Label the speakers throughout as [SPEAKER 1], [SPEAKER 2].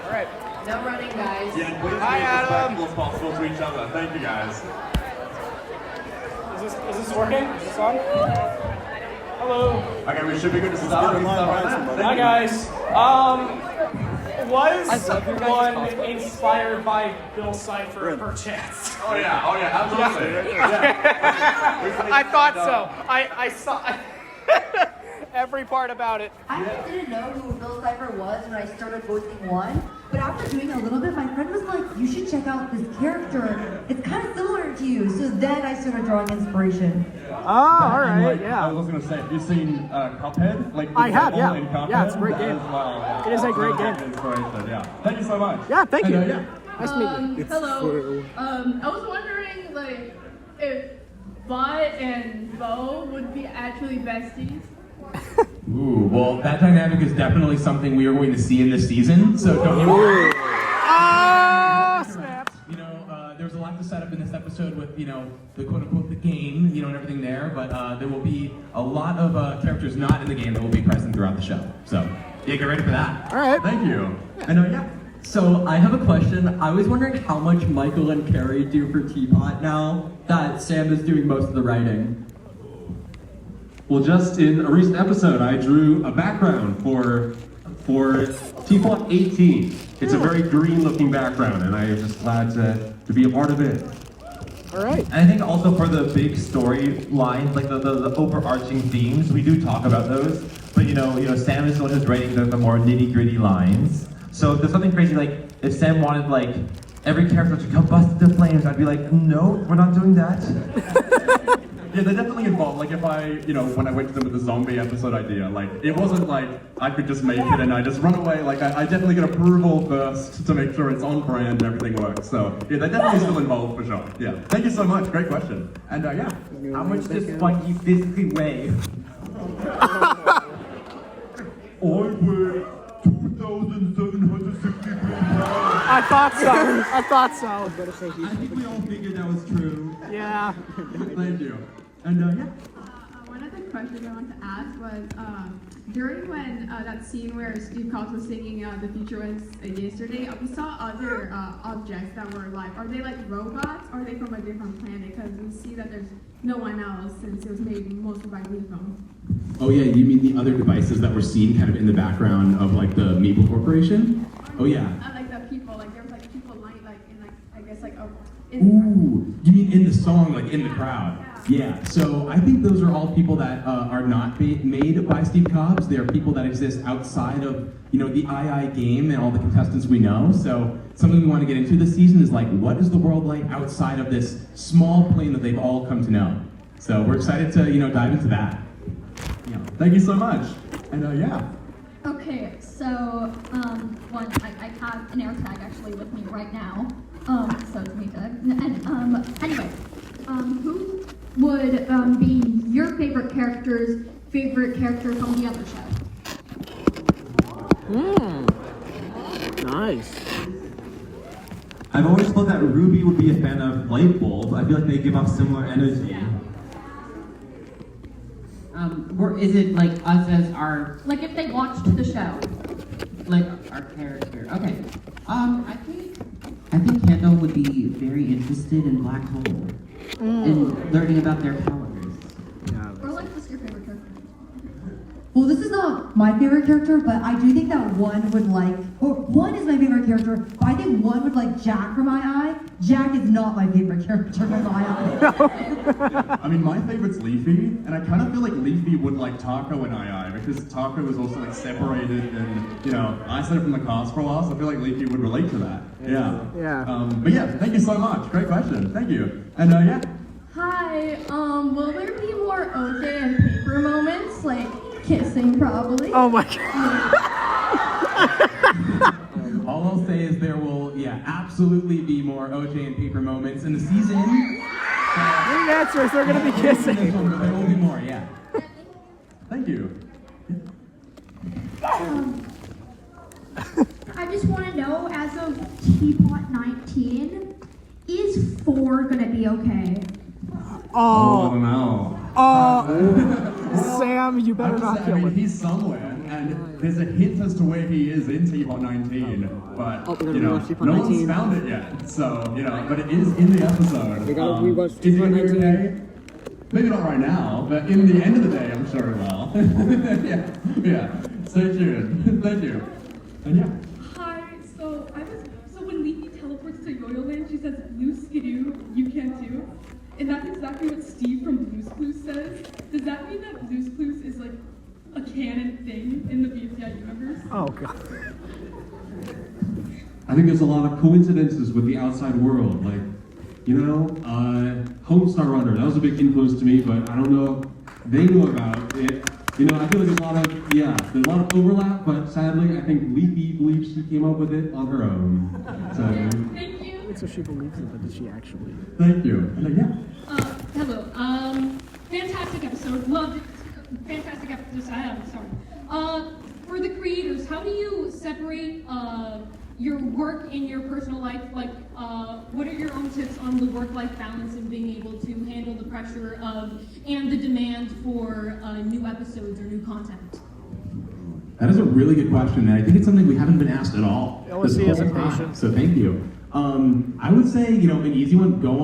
[SPEAKER 1] All right.
[SPEAKER 2] No running, guys.
[SPEAKER 3] Yeah, and please
[SPEAKER 1] Hi,
[SPEAKER 3] be as
[SPEAKER 1] Adam.
[SPEAKER 3] respectful as possible to each other. Thank you, guys.
[SPEAKER 1] Is this working? Is this on? Hello.
[SPEAKER 3] Okay, we should be good to start. We can start right now.
[SPEAKER 1] Hi, guys. Was one inspired by Bill Cipher, perchance?
[SPEAKER 3] Oh yeah, absolutely.
[SPEAKER 1] I thought so. I saw every part about it.
[SPEAKER 2] I didn't know who Bill Cipher was when I started voicing one, but after doing a little bit, my friend was like, you should check out this character. It's kind of similar to you. So then I started drawing inspiration.
[SPEAKER 1] Oh, all right,
[SPEAKER 3] Like,
[SPEAKER 1] yeah.
[SPEAKER 3] I was gonna say, have you seen Cuphead? Like
[SPEAKER 1] I have,
[SPEAKER 3] the
[SPEAKER 1] yeah.
[SPEAKER 3] in Cuphead?
[SPEAKER 1] Yeah, it's a great
[SPEAKER 3] That
[SPEAKER 1] game.
[SPEAKER 3] as well.
[SPEAKER 1] It is a great game.
[SPEAKER 3] Inspiration, yeah. Thank you so much.
[SPEAKER 1] Yeah, thank you.
[SPEAKER 3] And,
[SPEAKER 1] Nice to meet you.
[SPEAKER 4] Hello. I was wondering, like, if Bot and Bo would be actually besties.
[SPEAKER 5] Ooh, well, that dynamic is definitely something we are going to see in this season, so don't you worry.
[SPEAKER 1] Oh, snap.
[SPEAKER 5] You know, there's a lot to set up in this episode with, you know, the quote-unquote the game, you know, and everything there, but there will be a lot of characters not in the game that will be present throughout the show. So, yeah, get ready for that.
[SPEAKER 1] All right.
[SPEAKER 3] Thank you.
[SPEAKER 6] And yeah. So I have a question. I was wondering how much Michael and Carrie do for Teapot now that Sam is doing most of the writing.
[SPEAKER 7] Well, just in a recent episode, I drew a background for Teapot 18. It's a very green-looking background, and I am just glad to be a part of it.
[SPEAKER 1] All right.
[SPEAKER 8] And I think also for the big storylines, like the overarching themes, we do talk about those. But you know, Sam is the one who's writing the more nitty-gritty lines. So if there's something crazy, like if Sam wanted like every character to come bust into flames, I'd be like, no, we're not doing that.
[SPEAKER 3] Yeah, they're definitely involved. Like if when I went to them with the zombie episode idea, like it wasn't like I could just make it and I just run away. Like I definitely get approval first to make sure it's on brand and everything works. So yeah, they're definitely still involved for sure. Yeah, thank you so much. Great question. And yeah.
[SPEAKER 6] How much does Spunky physically weigh?
[SPEAKER 3] I weigh 2,760 pounds.
[SPEAKER 1] I thought so.
[SPEAKER 6] I think we all figured that was true.
[SPEAKER 1] Yeah.
[SPEAKER 3] Thank you. And yeah.
[SPEAKER 4] One of the questions I wanted to ask was, during when that scene where Steve Cox was singing The Future Was Yesterday, we saw other objects that were alive. Are they like robots, or are they from a different planet? Because we see that there's no one else since it was made mostly by Leafom.
[SPEAKER 5] Oh yeah, you mean the other devices that were seen kind of in the background of like the Maple Corporation? Oh yeah.
[SPEAKER 4] Like the people, like there was like people lying like in like I guess like
[SPEAKER 5] Ooh, you mean in the song, like in the crowd? Yeah, so I think those are all people that are not made by Steve Cobbs. They are people that exist outside of, you know, the II game and all the contestants we know. So something we want to get into this season is like, what is the world like outside of this small plane that they've all come to know? So we're excited to, you know, dive into that.
[SPEAKER 3] Yeah. Thank you so much. And yeah.
[SPEAKER 9] Okay, so I have an air tag actually with me right now. So it's me tag. And anyway, who would be your favorite character from the other show?
[SPEAKER 1] Nice.
[SPEAKER 6] I've always thought that Ruby would be a fan of light bulbs. I feel like they give off similar energy.
[SPEAKER 2] Or is it like us as our
[SPEAKER 9] Like if they watched the show.
[SPEAKER 2] like our character? Okay. I think Kendall would be very interested in black hole and learning about their powers.
[SPEAKER 9] Or like what's your favorite character?
[SPEAKER 10] Well, this is not my favorite character, but I do think that one would like, or one is my favorite character, but I think one would like Jack from II. Jack is not my favorite character from II.
[SPEAKER 3] I mean, my favorite's Leafy, and I kind of feel like Leafy would like Taco in II, because Taco was also like separated and, you know, isolated from the cast for a while, so I feel like Leafy would relate to that. Yeah.
[SPEAKER 1] Yeah.
[SPEAKER 3] But yeah, thank you so much. Great question. Thank you. And yeah.
[SPEAKER 4] Hi, will there be more OJ and paper moments, like kissing probably?
[SPEAKER 1] Oh my god.
[SPEAKER 5] All I'll say is there will, absolutely be more OJ and Paper moments in the season.
[SPEAKER 1] Great answers. They're gonna be kissing.
[SPEAKER 5] There will be more, yeah.
[SPEAKER 3] Thank you.
[SPEAKER 9] I just want to know, as of Teapot 19, is 4 gonna be okay?
[SPEAKER 3] Oh no.
[SPEAKER 1] Sam, you better not kill him.
[SPEAKER 3] He's somewhere, and there's a hint as to where he is in Teapot 19, but
[SPEAKER 1] Oh, we're gonna
[SPEAKER 3] you know,
[SPEAKER 1] rewatch Teapot
[SPEAKER 3] no one's
[SPEAKER 1] 19.
[SPEAKER 3] found it yet. So you know, but it is in the episode.
[SPEAKER 1] We gotta rewatch
[SPEAKER 3] is it
[SPEAKER 1] Teapot
[SPEAKER 3] in
[SPEAKER 1] 19.
[SPEAKER 3] Q&A? Maybe not right now, but in the end of the day, I'm sure it will. yeah. Stay tuned. Thank you. And yeah.
[SPEAKER 11] Hi, so when Leafy teleports to Yo-Yo Land, she says, "Blue skidoo, you can't do." And that's exactly what Steve from Blue's Clues says. Does that mean that Blue's Clues is like a canon thing in the Bfdi universe?
[SPEAKER 1] Oh god.
[SPEAKER 7] I think there's a lot of coincidences with the outside world, like, you know, Homestar Runner, that was a big influence to me, but I don't know if they knew about it. You know, I feel like there's a lot of overlap, but sadly, I think Leafy believes she came up with it on her own. So,
[SPEAKER 11] Thank you.
[SPEAKER 1] So she believes it, but does she actually?
[SPEAKER 3] Thank you. And yeah.
[SPEAKER 11] Hello. Fantastic episode. Loved it. Fantastic episode. Sorry. For the creators, how do you separate your work and your personal life? Like, what are your own tips on the work-life balance and being able to handle the pressure of and the demand for new episodes or new content?
[SPEAKER 5] That is a really good question, and I think it's something we haven't been asked at all.
[SPEAKER 1] LSC
[SPEAKER 5] this
[SPEAKER 1] isn't
[SPEAKER 5] whole time,
[SPEAKER 1] patient.
[SPEAKER 5] so thank you. I would say, you know, an easy one, go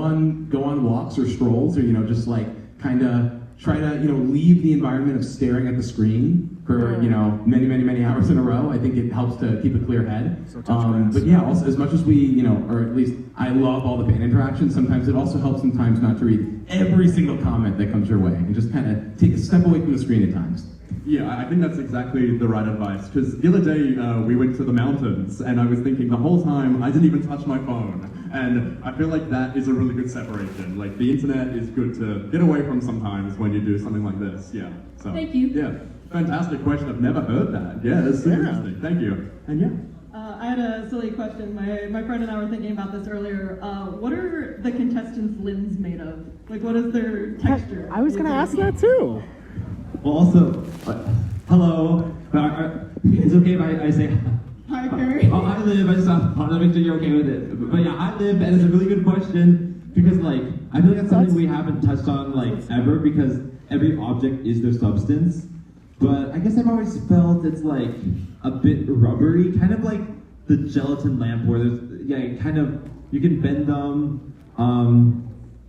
[SPEAKER 5] on walks or strolls, or, you know, just like kind of try to, you know, leave the environment of staring at the screen for, you know, many hours in a row. I think it helps to keep a clear head.
[SPEAKER 1] So touch grass.
[SPEAKER 5] But yeah, also as much as we, you know, or at least I love all the fan interaction, sometimes it also helps sometimes not to read every single comment that comes your way and just kind of take a step away from the screen at times.
[SPEAKER 3] Yeah, I think that's exactly the right advice, because the other day we went to the mountains, and I was thinking the whole time I didn't even touch my phone, and I feel like that is a really good separation. Like, the internet is good to get away from sometimes when you do something like this, yeah. So,
[SPEAKER 11] Thank you.
[SPEAKER 3] Yeah, fantastic question, I've never heard that. Yeah, that's super interesting, thank you. And yeah.
[SPEAKER 12] I had a silly question. My friend and I were thinking about this earlier. What are the contestants' limbs made of? Like, what is their texture?
[SPEAKER 1] I was gonna ask that too.
[SPEAKER 8] Well, also, hello. It's okay if I say
[SPEAKER 12] Hi, Carrie.
[SPEAKER 8] Oh, hi, Liv. I just wanted to make sure you're okay with it. But yeah, hi, Liv. And it's a really good question because, like, I feel like that's something we haven't touched on, like, ever, because every object is their substance. But I guess I've always felt it's, like, a bit rubbery, kind of like the gelatin lamp where there's, yeah, kind of, you can bend them.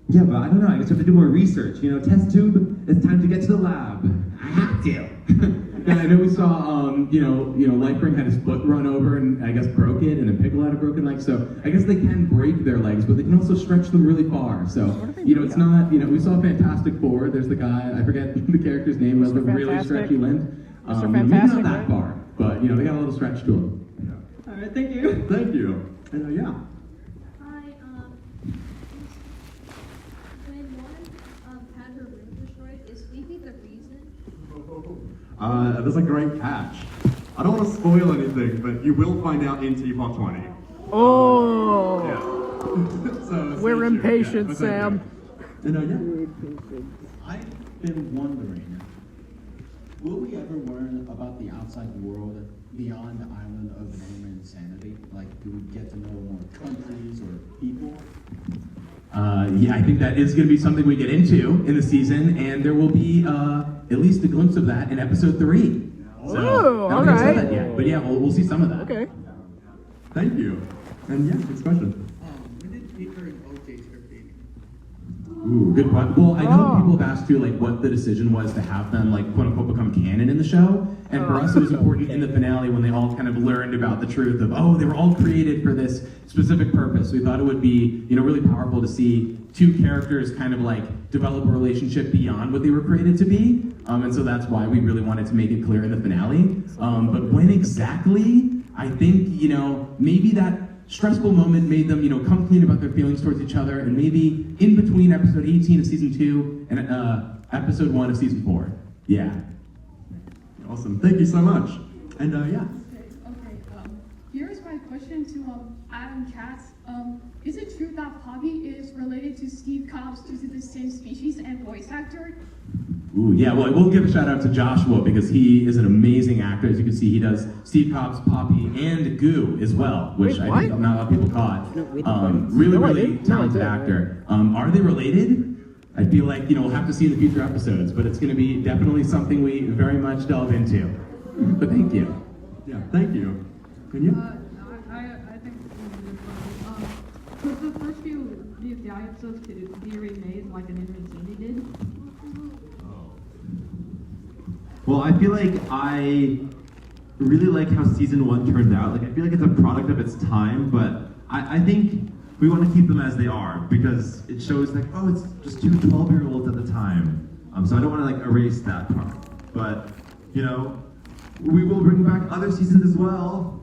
[SPEAKER 8] Yeah, but I don't know. I guess we have to do more research. You know, test tube, it's time to get to the lab. I have to.
[SPEAKER 5] Yeah, I know we saw, you know, Lightbring had his foot run over and I guess broke it, and then Piccolo had a broken leg. So I guess they can break their legs, but they can also stretch them really far. So, you know, it's not, you know, we saw Fantastic Four. There's the guy, I forget the character's name, with a really
[SPEAKER 1] Fantastic.
[SPEAKER 5] stretchy limbs.
[SPEAKER 1] Mr.
[SPEAKER 5] Maybe
[SPEAKER 1] Fantastic,
[SPEAKER 5] not that
[SPEAKER 1] right?
[SPEAKER 5] far, but, you know, they got a little stretch to them.
[SPEAKER 12] All right, thank you.
[SPEAKER 3] Thank you. And yeah.
[SPEAKER 9] Hi, when one had her room destroyed, is Leafy the reason?
[SPEAKER 3] That's a great catch. I don't want to spoil anything, but you will find out in Teapot 20.
[SPEAKER 1] Oh.
[SPEAKER 3] Yeah. So,
[SPEAKER 1] We're
[SPEAKER 3] stay tuned.
[SPEAKER 1] impatient,
[SPEAKER 3] but thank
[SPEAKER 1] Sam.
[SPEAKER 3] you. Yeah.
[SPEAKER 13] I've been wondering, will we ever learn about the outside world beyond the island of name and insanity? Like, do we get to know more countries or people?
[SPEAKER 5] Yeah, I think that is going to be something we get into in the season, and there will be at least a glimpse of that in episode 3. So,
[SPEAKER 1] Ooh,
[SPEAKER 5] I haven't said
[SPEAKER 1] alright.
[SPEAKER 5] that yet, but yeah, we'll see some of that.
[SPEAKER 1] Okay.
[SPEAKER 3] Thank you. And yeah, next question.
[SPEAKER 13] When did Peter and OJ start dating?
[SPEAKER 5] Ooh, good point. Well, I know
[SPEAKER 1] Oh.
[SPEAKER 5] people have asked too, like, what the decision was to have them, like, quote unquote, become canon in the show. And for us, it was important in the finale when they all kind of learned about the truth of, oh, they were all created for this specific purpose. We thought it would be, you know, really powerful to see two characters kind of like develop a relationship beyond what they were created to be. And so that's why we really wanted to make it clear in the finale. But when exactly, I think, you know, maybe that stressful moment made them, you know, come clean about their feelings towards each other, and maybe in between episode 18 of season 2 and episode 1 of season 4. Yeah.
[SPEAKER 3] Awesome. Thank you so much. And yeah.
[SPEAKER 11] Okay. Here's my question to Adam Katz. Is it true that Poppy is related to Steve Cobbs due to the same species and voice actor?
[SPEAKER 5] Ooh, yeah, well, we'll give a shout out to Joshua because he is an amazing actor. As you can see, he does Steve Cobb's Poppy and Goo as well, which
[SPEAKER 1] Wait,
[SPEAKER 5] I think
[SPEAKER 1] what?
[SPEAKER 5] not a lot of people caught. Really,
[SPEAKER 1] No, I
[SPEAKER 5] really
[SPEAKER 1] didn't. No, I
[SPEAKER 5] talented
[SPEAKER 1] didn't.
[SPEAKER 5] actor. Are they related? I feel like, you know, we'll have to see in the future episodes, but it's going to be definitely something we very much delve into. But thank you.
[SPEAKER 3] Yeah, thank you. Can you?
[SPEAKER 4] I think was the first few Bfdi episodes be remade like an Inmate Sandy did?
[SPEAKER 8] Well, I feel like I really like how season 1 turned out. Like, I feel like it's a product of its time, but I think we want to keep them as they are because it shows like, oh, it's just two 12-year-olds at the time. So I don't want to like erase that part. But, you know, we will bring back other seasons as well.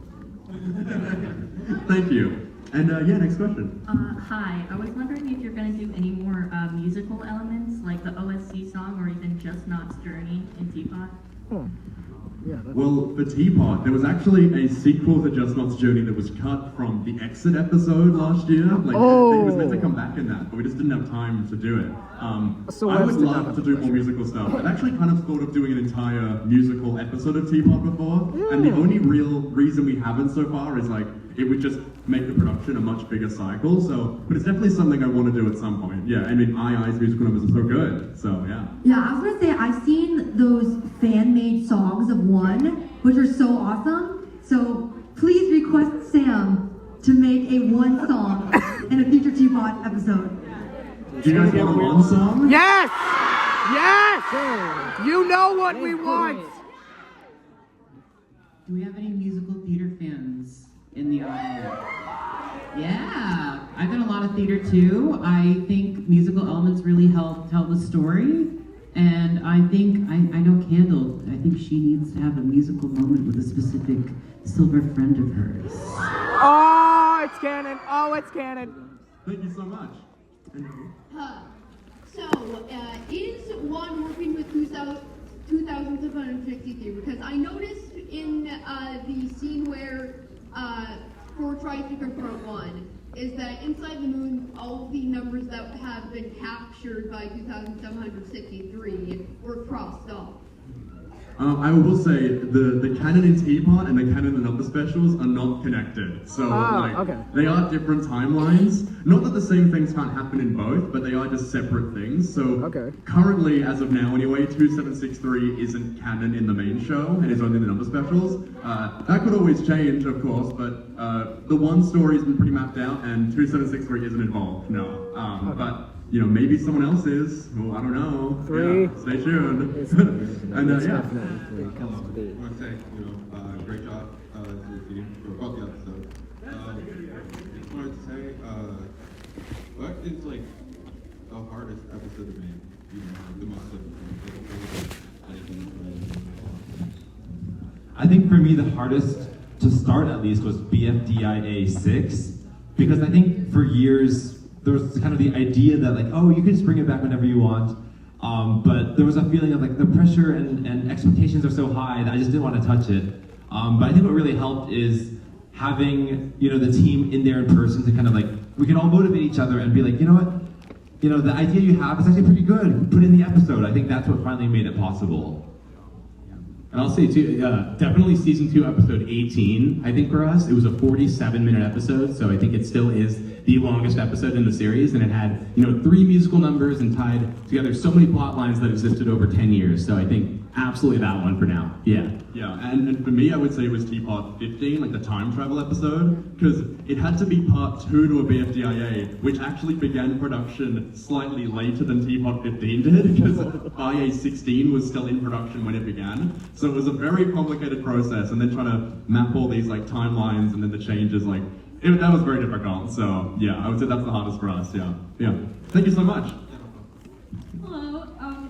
[SPEAKER 3] Thank you. And yeah, next question.
[SPEAKER 14] Hi, I was wondering if you're going to do any more musical elements, like the OSC song, or even just Knott's Journey in Teapot?
[SPEAKER 3] Well, for Teapot, there was actually a sequel to Just Knott's Journey that was cut from the Exit episode last year. Like, it was meant to come back in that, but we just didn't have time to do it. I would love to do more musical stuff. I've actually kind of thought of doing an entire musical episode of Teapot before, and the only real reason we haven't so far is like, it would just make the production a much bigger cycle, so, but it's definitely something I want to do at some point. Yeah, I mean, II's musical numbers are so good, so yeah.
[SPEAKER 10] Yeah, I was gonna say, I've seen those fan-made songs of One, which are so awesome. So please request Sam to make a One song in a future Teapot episode.
[SPEAKER 3] Do you guys want a One song?
[SPEAKER 1] Yes! Yes! You know what we want!
[SPEAKER 15] Do we have any musical theater fans in the audience? Yeah, I've done a lot of theater too. I think musical elements really help tell the story. And I think, I know Candle, I think she needs to have a musical moment with a specific silver friend of hers.
[SPEAKER 1] Oh, it's canon. Oh, it's canon.
[SPEAKER 3] Thank you so much.
[SPEAKER 16] Is One working with 2763? Because I noticed in the scene where 4 tries to confront 1, is that inside the moon, all the numbers that have been captured by 2763 were crossed off.
[SPEAKER 3] I will say the canon in Teapot and the canon in other specials are not connected. So they are different timelines. Not that the same things can't happen in both, but they are just separate things. So currently, as of now anyway, 2763 isn't canon in the main show and is only in the number specials. That could always change, of course, but the One story has been pretty mapped out and 2763 isn't involved, no. But you know, maybe someone else is. Well, I don't know.
[SPEAKER 1] 3.
[SPEAKER 3] Yeah, stay tuned. And yeah.
[SPEAKER 17] I want to say, great job to the team for both the episodes. Just wanted to say, what is like the hardest episode to make? The most difficult.
[SPEAKER 8] I think for me the hardest to start at least was BFDIA 6, because I think for years there was kind of the idea that like, oh, you can just bring it back whenever you want. But there was a feeling of like the pressure and expectations are so high that I just didn't want to touch it. But I think what really helped is having, the team in there in person to kind of like, we can all motivate each other and be like, you know what? The idea you have is actually pretty good. Put in the episode. I think that's what finally made it possible.
[SPEAKER 5] And I'll say too, definitely season 2, episode 18, I think for us, it was a 47-minute episode, so I think it still is the longest episode in the series, and it had, 3 musical numbers and tied together so many plot lines that existed over 10 years, so I think absolutely that one for now, yeah.
[SPEAKER 3] Yeah, and for me, I would say it was Teapot 15, like the time travel episode, because it had to be part 2 to a BFDIA, which actually began production slightly later than Teapot 15 did, because IA 16 was still in production when it began. So it was a very complicated process, and then trying to map all these like timelines and then the changes, that was very difficult. So yeah, I would say that's the hardest for us. Yeah. Thank you so much.
[SPEAKER 11] Hello.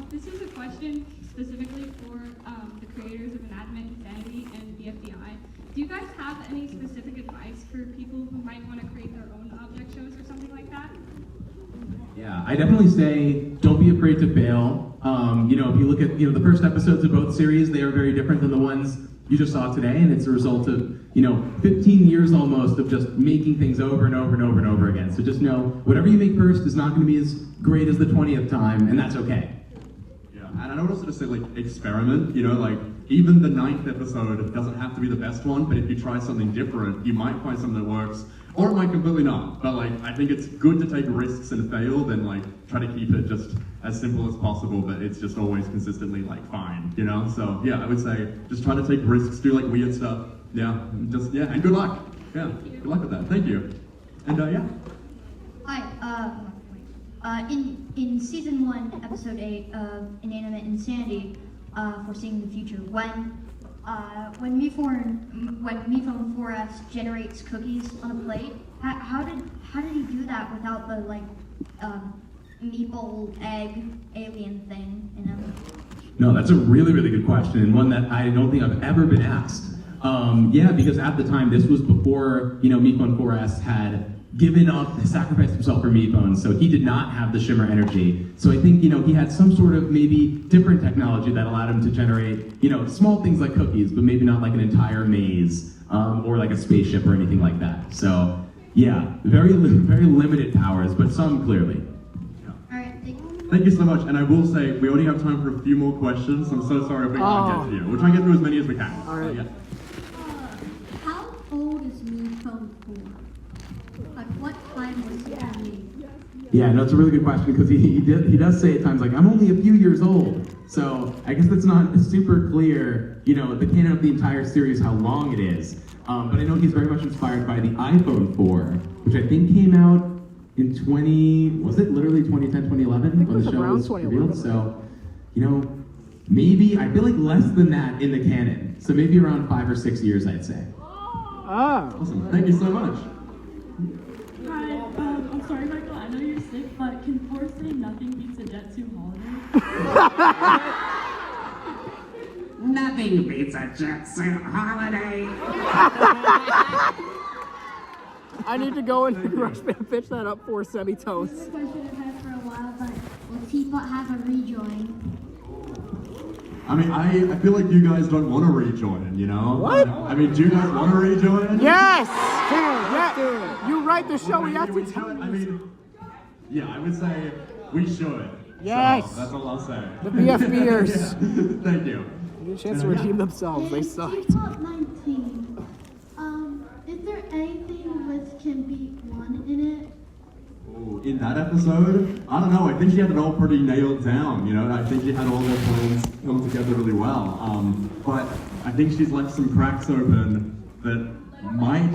[SPEAKER 11] This is a question specifically for the creators of Inanimate Insanity and BFDI. Do you guys have any specific advice for people who might want to create their own object shows or something like that?
[SPEAKER 5] Yeah, I definitely say don't be afraid to fail. If you look at the first episodes of both series, they are very different than the ones you just saw today, and it's a result of 15 years almost of just making things over and over and over and over again. So just know whatever you make first is not going to be as great as the 20th time, and that's okay.
[SPEAKER 3] Yeah, and I would also just say experiment. Even the 9th episode doesn't have to be the best one, but if you try something different, you might find something that works. or it might completely not. But like, I think it's good to take risks and fail than like try to keep it just as simple as possible, but it's just always consistently like fine, you know? So yeah, I would say just try to take risks, do like weird stuff. Yeah, and good luck. Yeah, good luck with that. Thank you. And yeah.
[SPEAKER 18] Hi, in season 1, episode 8 of Inanimate Insanity, Foreseeing the Future, when MePhone 4S generates cookies on a plate, how did he do that without the like meeple egg alien thing, you know?
[SPEAKER 5] No, that's a really, really good question, and one that I don't think I've ever been asked. Yeah, because at the time, this was before, MePhone 4S had given up, sacrificed himself for MePhone, so he did not have the shimmer energy. So I think, he had some sort of maybe different technology that allowed him to generate, small things like cookies, but maybe not like an entire maze, or like a spaceship or anything like that. So yeah, very limited powers, but some clearly.
[SPEAKER 3] Thank you so much, and I will say, we only have time for a few more questions. I'm so sorry if we can't get to you. We'll try and get through as many as we can.
[SPEAKER 11] All right.
[SPEAKER 3] Yeah.
[SPEAKER 18] How old is MePhone 4? Like, what time was he made?
[SPEAKER 5] Yeah, no, it's a really good question because he does say at times like, I'm only a few years old. So I guess that's not super clear, the canon of the entire series, how long it is. But I know he's very much inspired by the iPhone 4, which I think came out in was it literally 2010, 2011 when the show was revealed? So, maybe, I feel like less than that in the canon. So maybe around 5 or 6 years, I'd say.
[SPEAKER 3] Awesome, thank you so much.
[SPEAKER 12] Hi, I'm sorry, Michael, I know you're sick, but can Force say nothing beats a Jetsu holiday?
[SPEAKER 15] Nothing beats a Jetsu holiday.
[SPEAKER 1] I need to go and pitch that up for semitones.
[SPEAKER 18] This is a question I've had for a while, but will Teapot have a rejoin?
[SPEAKER 3] I mean, I feel like you guys don't want to rejoin,
[SPEAKER 1] What?
[SPEAKER 3] I mean, do you guys want to rejoin?
[SPEAKER 1] Yes! Yeah. You write the show, we have to tell you.
[SPEAKER 3] I mean, yeah, I would say we should.
[SPEAKER 1] Yes!
[SPEAKER 3] So that's all I'll say.
[SPEAKER 1] The BFBers.
[SPEAKER 3] Yeah. Thank you.
[SPEAKER 1] They get a chance to redeem themselves. They sucked.
[SPEAKER 19] Teapot 19. Is there anything with Can Beat 1 in it?
[SPEAKER 3] Ooh, in that episode, I don't know. I think she had it all pretty nailed down. I think she had all their plans come together really well. But I think she's left some cracks open that might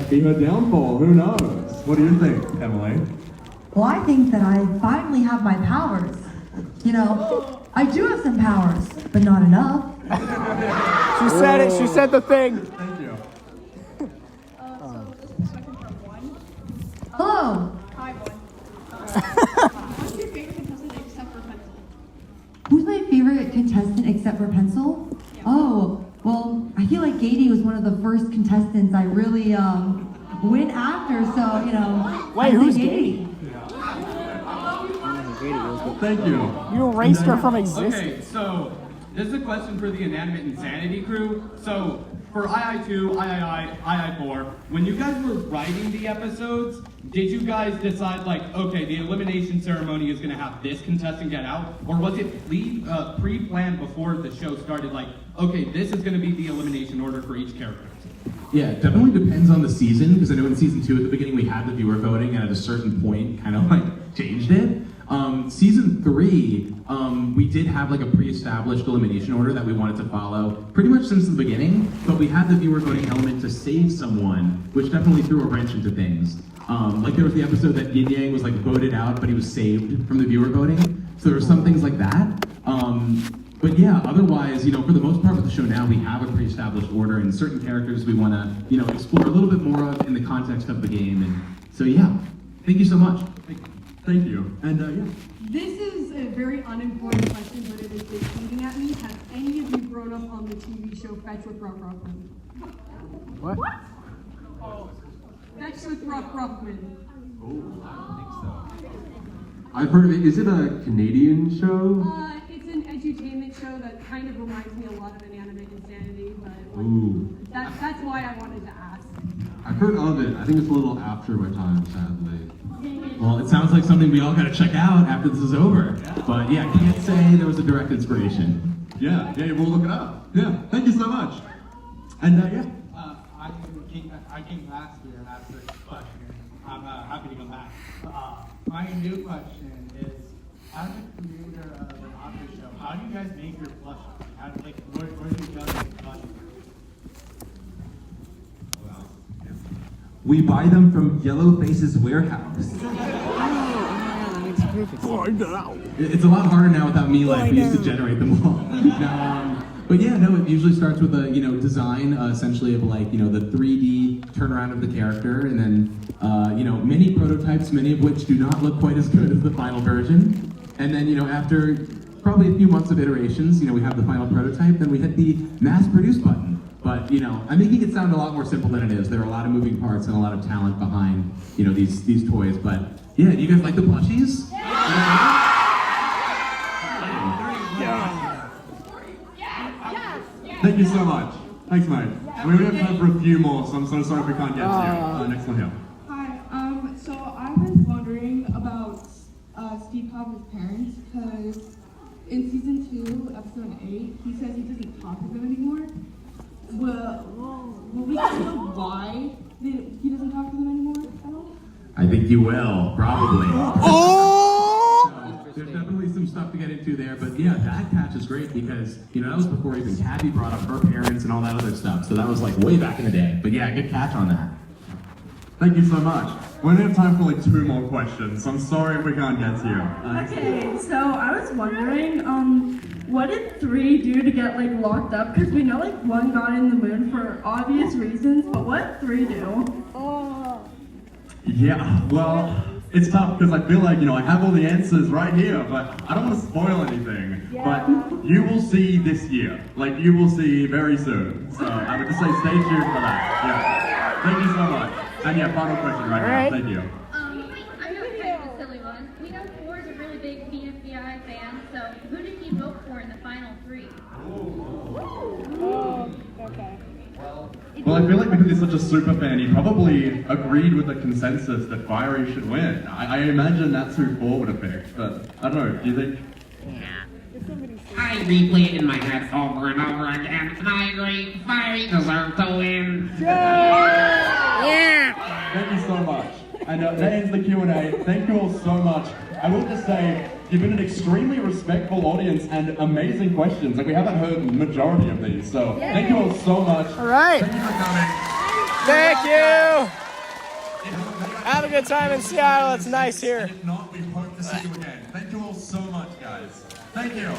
[SPEAKER 3] be her downfall. Who knows? What do you think, Emily?
[SPEAKER 10] Well, I think that I finally have my powers. I do have some powers, but not enough.
[SPEAKER 1] She said it. She said the thing.
[SPEAKER 3] Thank you.
[SPEAKER 4] So this is a question from One.
[SPEAKER 10] Hello.
[SPEAKER 4] Hi, One. What's your favorite contestant except for Pencil?
[SPEAKER 10] Who's my favorite contestant except for Pencil?
[SPEAKER 4] Yeah.
[SPEAKER 10] Oh, well, I feel like Gady was one of the first contestants I really went after, so,
[SPEAKER 1] Wait, who's Gady?
[SPEAKER 3] Thank you.
[SPEAKER 1] You erased her from existence.
[SPEAKER 20] Okay, so this is a question for the Inanimate Insanity crew. So for II2, III, II4, when you guys were writing the episodes, did you guys decide like, okay, the elimination ceremony is going to have this contestant get out? Or was it pre-planned before the show started, like, okay, this is going to be the elimination order for each character?
[SPEAKER 5] Yeah, it definitely depends on the season, because I know in season 2 at the beginning we had the viewer voting, and at a certain point kind of like changed it. Season 3, we did have like a pre-established elimination order that we wanted to follow pretty much since the beginning, but we had the viewer voting element to save someone, which definitely threw a wrench into things. Like there was the episode that Yin Yang was like voted out, but he was saved from the viewer voting. So there were some things like that. But yeah, otherwise, for the most part with the show now, we have a pre-established order, and certain characters we want to, explore a little bit more of in the context of the game. And so yeah, thank you so much.
[SPEAKER 3] Thank you. And yeah.
[SPEAKER 12] This is a very unimportant question, but it has been eating at me. Have any of you grown up on the TV show Fetch with Ruff Ruffman?
[SPEAKER 1] What?
[SPEAKER 12] Fetch with Ruff Ruffman.
[SPEAKER 7] Oh, I don't think so. I've heard of it. Is it a Canadian show?
[SPEAKER 12] It's an edutainment show that kind of reminds me a lot of Inanimate Insanity, but that's why I wanted to ask.
[SPEAKER 7] I've heard of it. I think it's a little after my time, sadly.
[SPEAKER 5] Well, it sounds like something we all got to check out after this is over. But yeah, I can't say there was a direct inspiration.
[SPEAKER 3] Yeah, we'll look it up. Yeah, thank you so much. And yeah.
[SPEAKER 21] I came last year and I ask this question. I'm happy to come back. My new question is, as a creator of an opera show, how do you guys make your plushies? Where do you go to make plushies?
[SPEAKER 5] We buy them from Yellowface's warehouse. It's a lot harder now without me. Like we used to generate them all. But yeah, no. It usually starts with a design essentially of like the 3D turnaround of the character, and then many prototypes, many of which do not look quite as good as the final version. And then after probably a few months of iterations, we have the final prototype. Then we hit the mass produce button. But I'm making it sound a lot more simple than it is. There are a lot of moving parts and a lot of talent behind these toys. But yeah, do you guys like the plushies?
[SPEAKER 3] Thank you so much. Thanks, mate. We only have time for a few more, so I'm so sorry if we can't get to you. Next one here.
[SPEAKER 22] Hi. So I was wondering about Steve Cobb's parents, because in season 2, episode 8, he says he doesn't talk to them anymore. Will we know why he doesn't talk to them anymore at all?
[SPEAKER 5] I think you will, probably. So, there's definitely some stuff to get into there, but yeah, that catch is great because, that was before even Kathy brought up her parents and all that other stuff, so that was like way back in the day. But yeah, good catch on that.
[SPEAKER 3] Thank you so much. We only have time for like 2 more questions, so I'm sorry if we can't get to you.
[SPEAKER 12] Okay, so I was wondering, what did 3 do to get like locked up? Because we know like 1 got in the moon for obvious reasons, but what 3 do?
[SPEAKER 3] Yeah, well, it's tough because I feel like, I have all the answers right here, but I don't want to spoil anything. But you will see this year. Like, you will see very soon. So I would just say stay tuned for that. Yeah. Thank you so much. And yeah, final question right now. Thank you.
[SPEAKER 9] I'm going to pick a silly one. We know Thor is a really big Bfdi fan, so who did he vote for in the final 3?
[SPEAKER 22] Okay.
[SPEAKER 3] Well, I feel like because he's such a super fan, he probably agreed with the consensus that Fiery should win. I imagine that's who Thor would have picked, but I don't know, do you think?
[SPEAKER 23] I replay it in my head over and over again, and I agree, Fiery deserved to win.
[SPEAKER 3] Yeah! Thank you so much. And that ends the Q&A. Thank you all so much. I will just say, you've been an extremely respectful audience and amazing questions. Like, we haven't heard the majority of these, so thank you all so much.
[SPEAKER 1] All right.
[SPEAKER 3] Thank you for coming.
[SPEAKER 1] Thank you. Have a good time in Seattle. It's nice here.
[SPEAKER 3] If not, we hope to see you again. Thank you all so much, guys. Thank you.